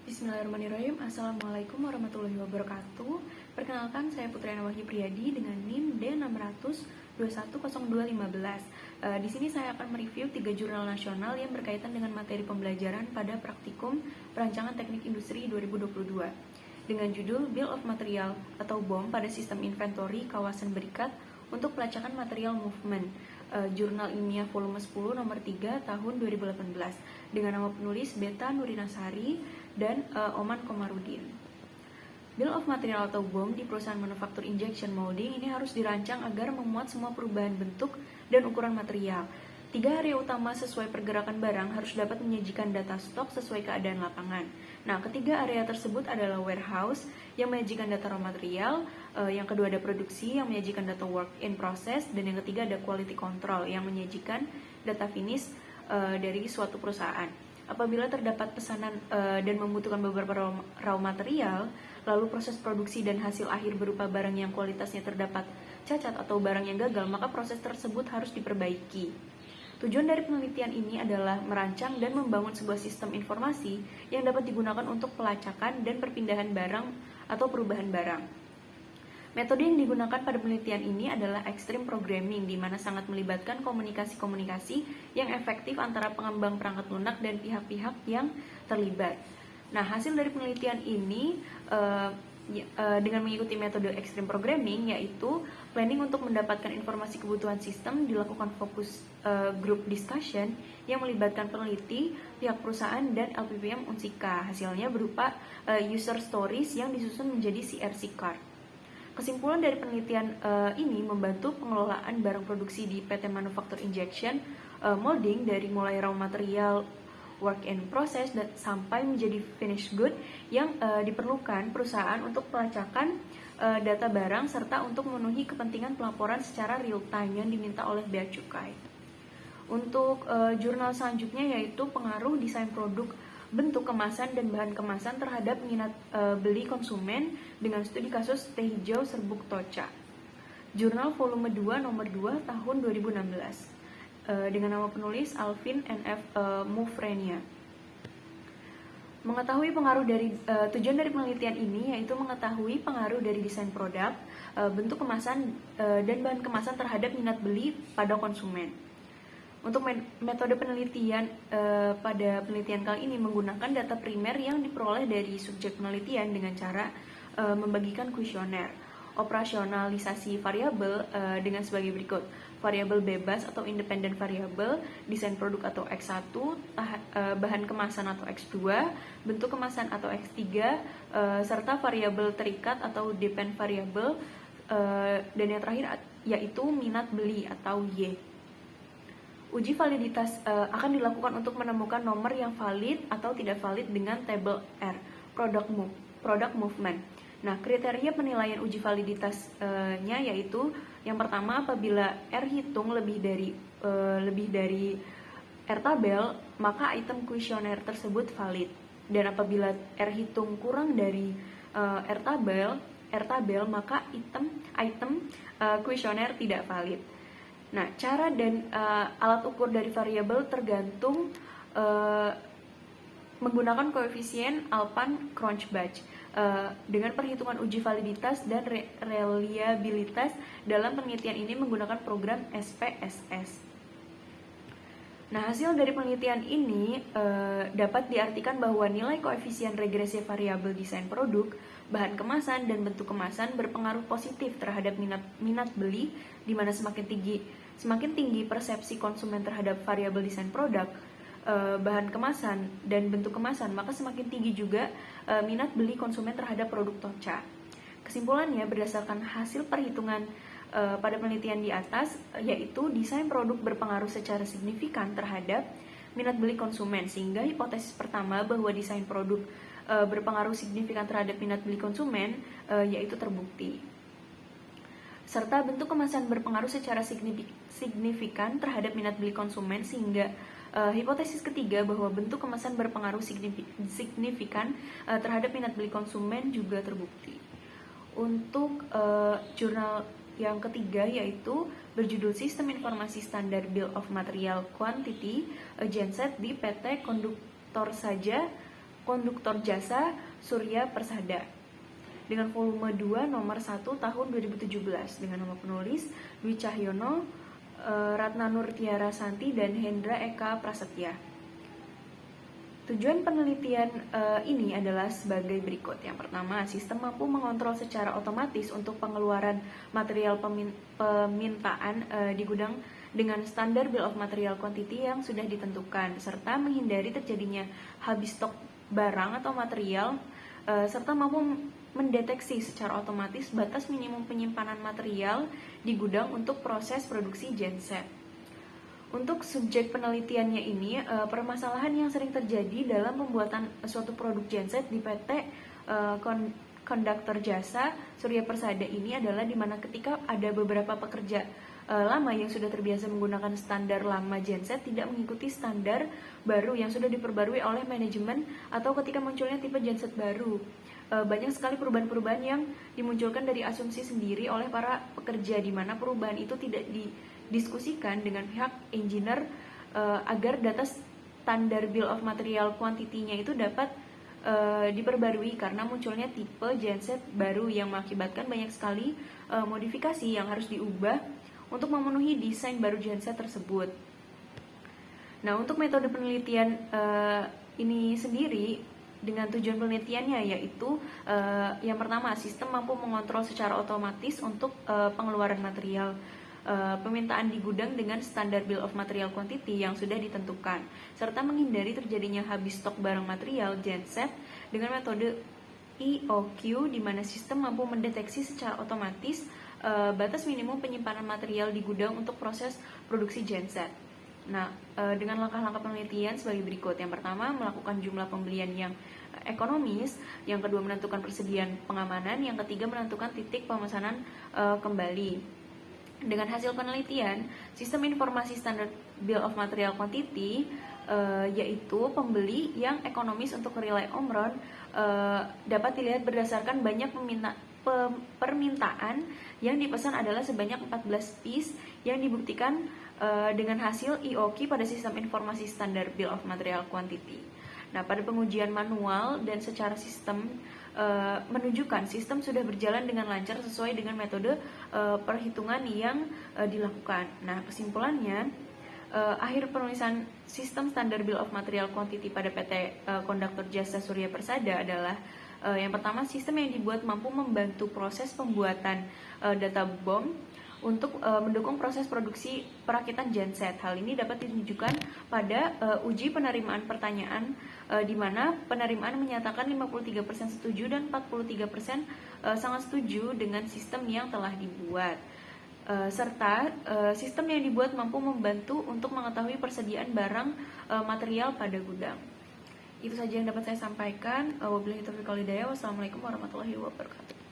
Bismillahirrahmanirrahim. Assalamualaikum warahmatullahi wabarakatuh. Perkenalkan, saya Putriana Wahyu Priyadi dengan NIM D600210215. Di sini saya akan mereview 3 jurnal nasional yang berkaitan dengan materi pembelajaran pada praktikum Perancangan Teknik Industri 2022 dengan judul Bill of Material atau BOM pada Sistem Inventory Kawasan Berikat untuk Pelacakan Material Movement. Jurnal Ilmiah Volume 10 nomor 3 tahun 2018 dengan nama penulis Beta Nurinasari dan Oman Komarudin. Bill of Material atau BOM di perusahaan manufaktur injection molding ini harus dirancang agar memuat semua perubahan bentuk dan ukuran material. 3 area utama sesuai pergerakan barang harus dapat menyajikan data stok sesuai keadaan lapangan. Nah, ketiga area tersebut adalah warehouse yang menyajikan data raw material, yang kedua ada produksi yang menyajikan data work in process, dan yang ketiga ada quality control yang menyajikan data finish dari suatu perusahaan. Apabila terdapat pesanan dan membutuhkan beberapa raw material, lalu proses produksi dan hasil akhir berupa barang yang kualitasnya terdapat cacat atau barang yang gagal, maka proses tersebut harus diperbaiki. Tujuan dari penelitian ini adalah merancang dan membangun sebuah sistem informasi yang dapat digunakan untuk pelacakan dan perpindahan barang atau perubahan barang. Metode yang digunakan pada penelitian ini adalah extreme programming, di mana sangat melibatkan komunikasi-komunikasi yang efektif antara pengembang perangkat lunak dan pihak-pihak yang terlibat. Nah, hasil dari penelitian ini dengan mengikuti metode extreme programming, yaitu planning untuk mendapatkan informasi kebutuhan sistem, dilakukan fokus group discussion yang melibatkan peneliti, pihak perusahaan, dan LPPM Unsika. Hasilnya berupa user stories yang disusun menjadi CRC card. Kesimpulan dari penelitian ini membantu pengelolaan barang produksi di PT Manufaktur Injection Molding dari mulai raw material, work in process, dan sampai menjadi finished good yang diperlukan perusahaan untuk pelacakan data barang serta untuk memenuhi kepentingan pelaporan secara real time yang diminta oleh bea cukai. Untuk jurnal selanjutnya yaitu pengaruh desain produk, bentuk kemasan, dan bahan kemasan terhadap minat beli konsumen dengan studi kasus teh hijau serbuk toca. Jurnal volume 2 nomor 2 tahun 2016. Dengan nama penulis Alvin N.F. Mufrenia. Mengetahui pengaruh dari tujuan dari penelitian ini yaitu mengetahui pengaruh dari desain produk, bentuk kemasan, dan bahan kemasan terhadap minat beli pada konsumen. Untuk metode penelitian pada penelitian kali ini menggunakan data primer yang diperoleh dari subjek penelitian dengan cara membagikan kuesioner. Operasionalisasi variabel dengan sebagai berikut: variabel bebas atau independent variable, desain produk atau X1, bahan kemasan atau X2, bentuk kemasan atau X3, serta variabel terikat atau depend variable, dan yang terakhir yaitu minat beli atau Y. Uji validitas akan dilakukan untuk menemukan nomor yang valid atau tidak valid dengan tabel R, product movement. Nah, kriteria penilaian uji validitasnya yaitu yang pertama, apabila R hitung lebih dari R tabel, maka item kuesioner tersebut valid. Dan apabila R hitung kurang dari R tabel, maka item kuesioner tidak valid. Nah, cara dan alat ukur dari variabel tergantung menggunakan koefisien Alpan-Cronbach dengan perhitungan uji validitas dan reliabilitas dalam penelitian ini menggunakan program SPSS. Nah, hasil dari penelitian ini dapat diartikan bahwa nilai koefisien regresi variabel desain produk, bahan kemasan, dan bentuk kemasan berpengaruh positif terhadap minat beli, di mana semakin tinggi persepsi konsumen terhadap variabel desain produk, bahan kemasan, dan bentuk kemasan, maka semakin tinggi juga minat beli konsumen terhadap produk toca. Kesimpulannya, berdasarkan hasil perhitungan pada penelitian di atas, yaitu desain produk berpengaruh secara signifikan terhadap minat beli konsumen, sehingga hipotesis pertama bahwa desain produk berpengaruh signifikan terhadap minat beli konsumen yaitu terbukti. Serta bentuk kemasan berpengaruh secara signifikan terhadap minat beli konsumen, sehingga hipotesis ketiga bahwa bentuk kemasan berpengaruh signifikan terhadap minat beli konsumen juga terbukti. Untuk jurnal yang ketiga yaitu berjudul Sistem Informasi Standar Bill of Material Quantity Genset di PT Konduktor Saja Konduktor Jasa Surya Persada dengan volume 2 nomor 1 tahun 2017 dengan nama penulis Dwi Cahyono, Ratna Nur Tiara Santi, dan Hendra Eka Prasetya. Tujuan penelitian ini adalah sebagai berikut. Yang pertama, sistem mampu mengontrol secara otomatis untuk pengeluaran material permintaan di gudang dengan standar Bill of Material Quantity yang sudah ditentukan, serta menghindari terjadinya habis stok barang atau material, serta mampu mendeteksi secara otomatis batas minimum penyimpanan material di gudang untuk proses produksi genset. Untuk subjek penelitiannya ini, permasalahan yang sering terjadi dalam pembuatan suatu produk genset di PT Konduktor Jasa Surya Persada ini adalah di mana ketika ada beberapa pekerja lama yang sudah terbiasa menggunakan standar lama genset tidak mengikuti standar baru yang sudah diperbarui oleh manajemen, atau ketika munculnya tipe genset baru. Banyak sekali perubahan-perubahan yang dimunculkan dari asumsi sendiri oleh para pekerja, di mana perubahan itu tidak didiskusikan dengan pihak engineer agar data standar Bill of Material Quantity-nya itu dapat diperbarui karena munculnya tipe genset baru yang mengakibatkan banyak sekali modifikasi yang harus diubah untuk memenuhi desain baru genset tersebut. Nah, untuk metode penelitian ini sendiri dengan tujuan penelitiannya yaitu yang pertama, sistem mampu mengontrol secara otomatis untuk pengeluaran material permintaan di gudang dengan standar Bill of Material Quantity yang sudah ditentukan, serta menghindari terjadinya habis stok barang material genset dengan metode EOQ, di mana sistem mampu mendeteksi secara otomatis batas minimum penyimpanan material di gudang untuk proses produksi genset. Nah, dengan langkah-langkah penelitian sebagai berikut. Yang pertama, melakukan jumlah pembelian yang ekonomis. Yang kedua, menentukan persediaan pengamanan. Yang ketiga, menentukan titik pemesanan kembali. Dengan hasil penelitian, sistem informasi standar Bill of Material Quantity yaitu pembeli yang ekonomis untuk relay Omron dapat dilihat berdasarkan banyak permintaan yang dipesan adalah sebanyak 14 piece yang dibuktikan dengan hasil EOQ pada sistem informasi standar Bill of Material Quantity. Nah, pada pengujian manual dan secara sistem menunjukkan sistem sudah berjalan dengan lancar sesuai dengan metode perhitungan yang dilakukan. Nah, kesimpulannya, akhir penulisan sistem standar Bill of Material Quantity pada PT Konduktor Jasa Surya Persada adalah yang pertama, sistem yang dibuat mampu membantu proses pembuatan data BOM untuk mendukung proses produksi perakitan genset. Hal ini dapat ditunjukkan pada uji penerimaan pertanyaan di mana penerimaan menyatakan 53% setuju dan 43% sangat setuju dengan sistem yang telah dibuat. Serta sistem yang dibuat mampu membantu untuk mengetahui persediaan barang material pada gudang. Itu saja yang dapat saya sampaikan. Wabillahi taufiq wal hidayah. Wassalamualaikum warahmatullahi wabarakatuh.